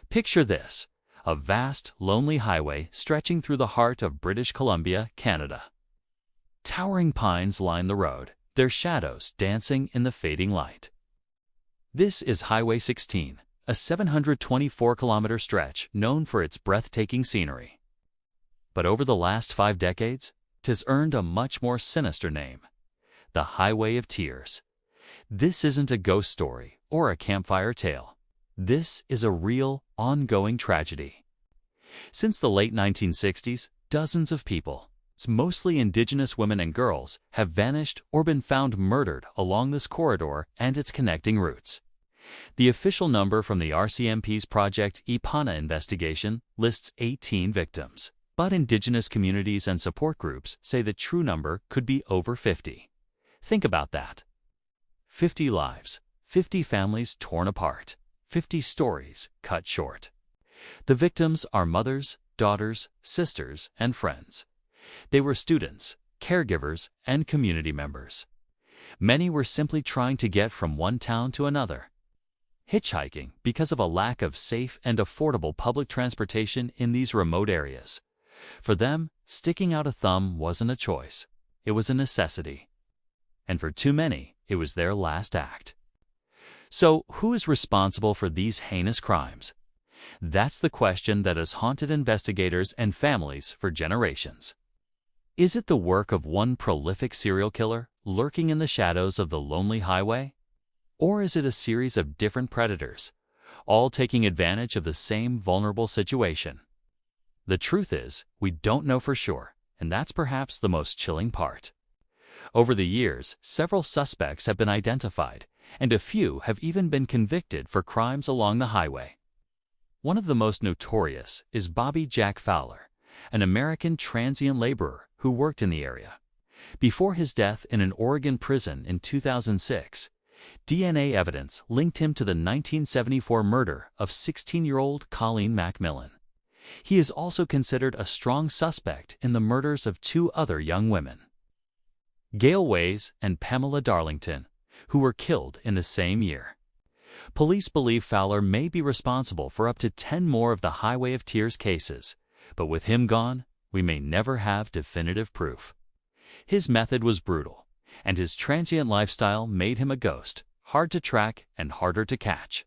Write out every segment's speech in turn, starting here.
Picture this: a vast, lonely highway stretching through the heart of British Columbia, Canada. Towering pines line the road, their shadows dancing in the fading light. This is Highway 16, a 724-kilometer stretch known for its breathtaking scenery. But over the last 5 decades, it has earned a much more sinister name: the Highway of Tears. This isn't a ghost story or a campfire tale. This is a real, ongoing tragedy. Since the late 1960s, dozens of people, mostly Indigenous women and girls, have vanished or been found murdered along this corridor and its connecting routes. The official number from the RCMP's Project IPANA investigation lists 18 victims, but Indigenous communities and support groups say the true number could be over 50. Think about that. 50 lives, 50 families torn apart, 50 stories cut short. The victims are mothers, daughters, sisters, and friends. They were students, caregivers, and community members. Many were simply trying to get from one town to another, hitchhiking because of a lack of safe and affordable public transportation in these remote areas. For them, sticking out a thumb wasn't a choice, it was a necessity. And for too many, it was their last act. So, who is responsible for these heinous crimes? That's the question that has haunted investigators and families for generations. Is it the work of one prolific serial killer lurking in the shadows of the lonely highway? Or is it a series of different predators, all taking advantage of the same vulnerable situation? The truth is, we don't know for sure, and that's perhaps the most chilling part. Over the years, several suspects have been identified, and a few have even been convicted for crimes along the highway. One of the most notorious is Bobby Jack Fowler, an American transient laborer who worked in the area. Before his death in an Oregon prison in 2006, DNA evidence linked him to the 1974 murder of 16-year-old Colleen McMillan. He is also considered a strong suspect in the murders of 2 other young women, Gail Ways and Pamela Darlington, who were killed in the same year. Police believe Fowler may be responsible for up to 10 more of the Highway of Tears cases, but with him gone, we may never have definitive proof. His method was brutal, and his transient lifestyle made him a ghost, hard to track and harder to catch.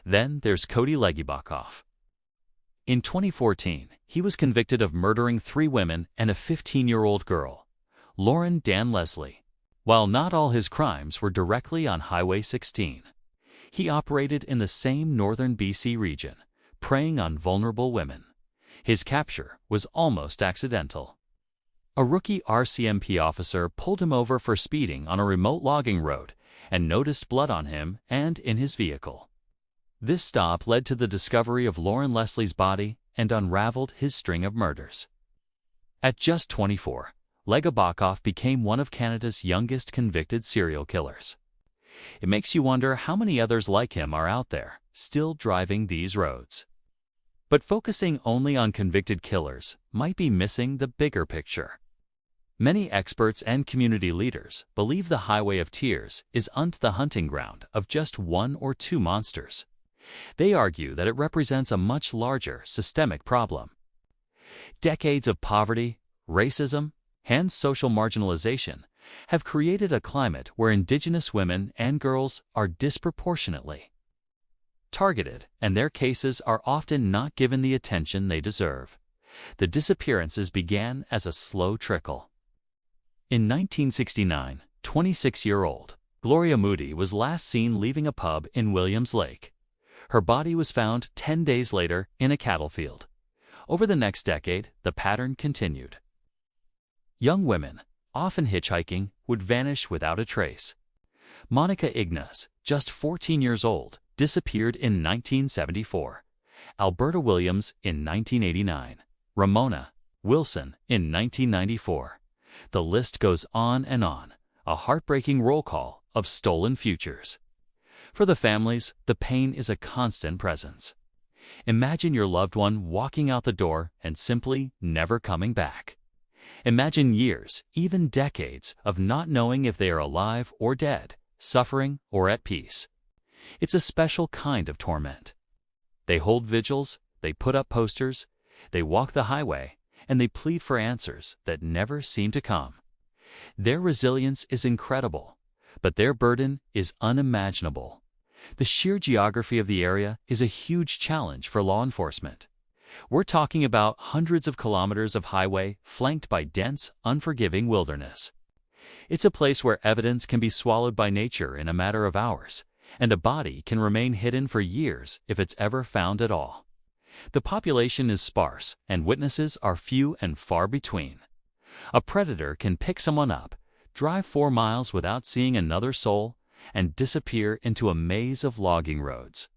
Then there's Cody Legibokoff. In 2014, he was convicted of murdering 3 women and a 15-year-old girl, Lauren Dan Leslie. While not all his crimes were directly on Highway 16, he operated in the same northern BC region, preying on vulnerable women. His capture was almost accidental. A rookie RCMP officer pulled him over for speeding on a remote logging road and noticed blood on him and in his vehicle. This stop led to the discovery of Lauren Leslie's body and unraveled his string of murders. At just 24, Legibokoff became one of Canada's youngest convicted serial killers. It makes you wonder how many others like him are out there, still driving these roads. But focusing only on convicted killers might be missing the bigger picture. Many experts and community leaders believe the Highway of Tears isn't the hunting ground of just 1 or 2 monsters. They argue that it represents a much larger systemic problem. Decades of poverty, racism, and social marginalization have created a climate where Indigenous women and girls are disproportionately targeted, and their cases are often not given the attention they deserve. The disappearances began as a slow trickle. In 1969, 26-year-old Gloria Moody was last seen leaving a pub in Williams Lake. Her body was found 10 days later in a cattle field. Over the next decade, the pattern continued. Young women, often hitchhiking, would vanish without a trace. Monica Ignas, just 14 years old, disappeared in 1974. Alberta Williams in 1989. Ramona Wilson in 1994. The list goes on and on, a heartbreaking roll call of stolen futures. For the families, the pain is a constant presence. Imagine your loved one walking out the door and simply never coming back. Imagine years, even decades, of not knowing if they are alive or dead, suffering or at peace. It's a special kind of torment. They hold vigils, they put up posters, they walk the highway, and they plead for answers that never seem to come. Their resilience is incredible, but their burden is unimaginable. The sheer geography of the area is a huge challenge for law enforcement. We're talking about hundreds of kilometers of highway flanked by dense, unforgiving wilderness. It's a place where evidence can be swallowed by nature in a matter of hours, and a body can remain hidden for years if it's ever found at all. The population is sparse, and witnesses are few and far between. A predator can pick someone up, drive 4 miles without seeing another soul, and disappear into a maze of logging roads.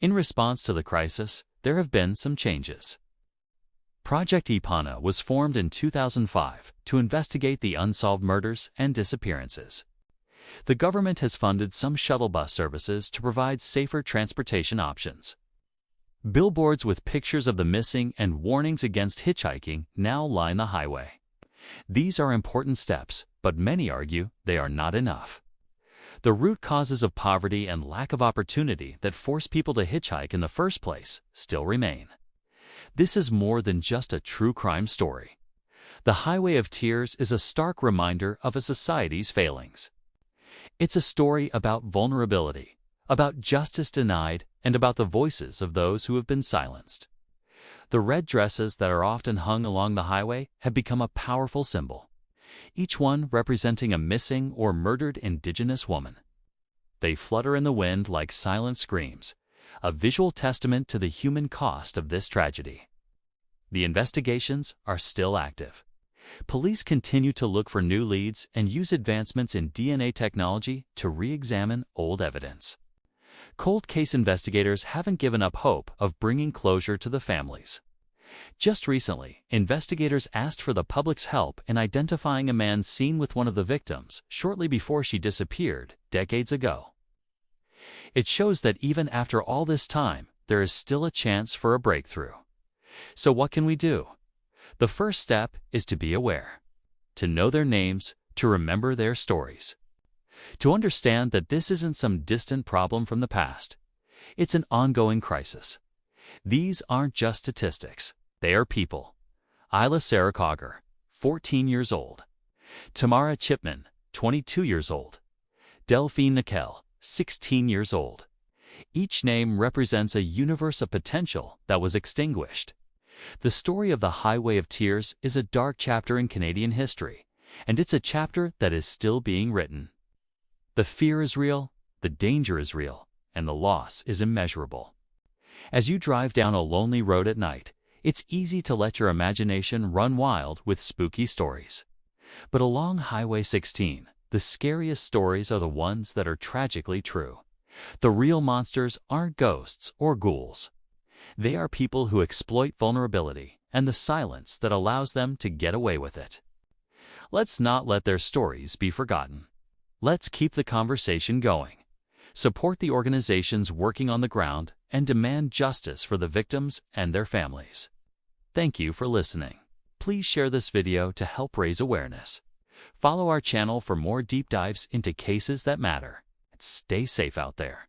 In response to the crisis, there have been some changes. Project Ipana was formed in 2005 to investigate the unsolved murders and disappearances. The government has funded some shuttle bus services to provide safer transportation options. Billboards with pictures of the missing and warnings against hitchhiking now line the highway. These are important steps, but many argue they are not enough. The root causes of poverty and lack of opportunity that force people to hitchhike in the first place still remain. This is more than just a true crime story. The Highway of Tears is a stark reminder of a society's failings. It's a story about vulnerability, about justice denied, and about the voices of those who have been silenced. The red dresses that are often hung along the highway have become a powerful symbol, each one representing a missing or murdered Indigenous woman. They flutter in the wind like silent screams, a visual testament to the human cost of this tragedy. The investigations are still active. Police continue to look for new leads and use advancements in DNA technology to re-examine old evidence. Cold case investigators haven't given up hope of bringing closure to the families. Just recently, investigators asked for the public's help in identifying a man seen with one of the victims shortly before she disappeared decades ago. It shows that even after all this time, there is still a chance for a breakthrough. So what can we do? The first step is to be aware, to know their names, to remember their stories, to understand that this isn't some distant problem from the past. It's an ongoing crisis. These aren't just statistics. They are people. Isla Sarah Cogger, 14 years old. Tamara Chipman, 22 years old. Delphine Nickel, 16 years old. Each name represents a universe of potential that was extinguished. The story of the Highway of Tears is a dark chapter in Canadian history, and it's a chapter that is still being written. The fear is real, the danger is real, and the loss is immeasurable. As you drive down a lonely road at night, it's easy to let your imagination run wild with spooky stories. But along Highway 16, the scariest stories are the ones that are tragically true. The real monsters aren't ghosts or ghouls. They are people who exploit vulnerability and the silence that allows them to get away with it. Let's not let their stories be forgotten. Let's keep the conversation going. Support the organizations working on the ground and demand justice for the victims and their families. Thank you for listening. Please share this video to help raise awareness. Follow our channel for more deep dives into cases that matter. Stay safe out there.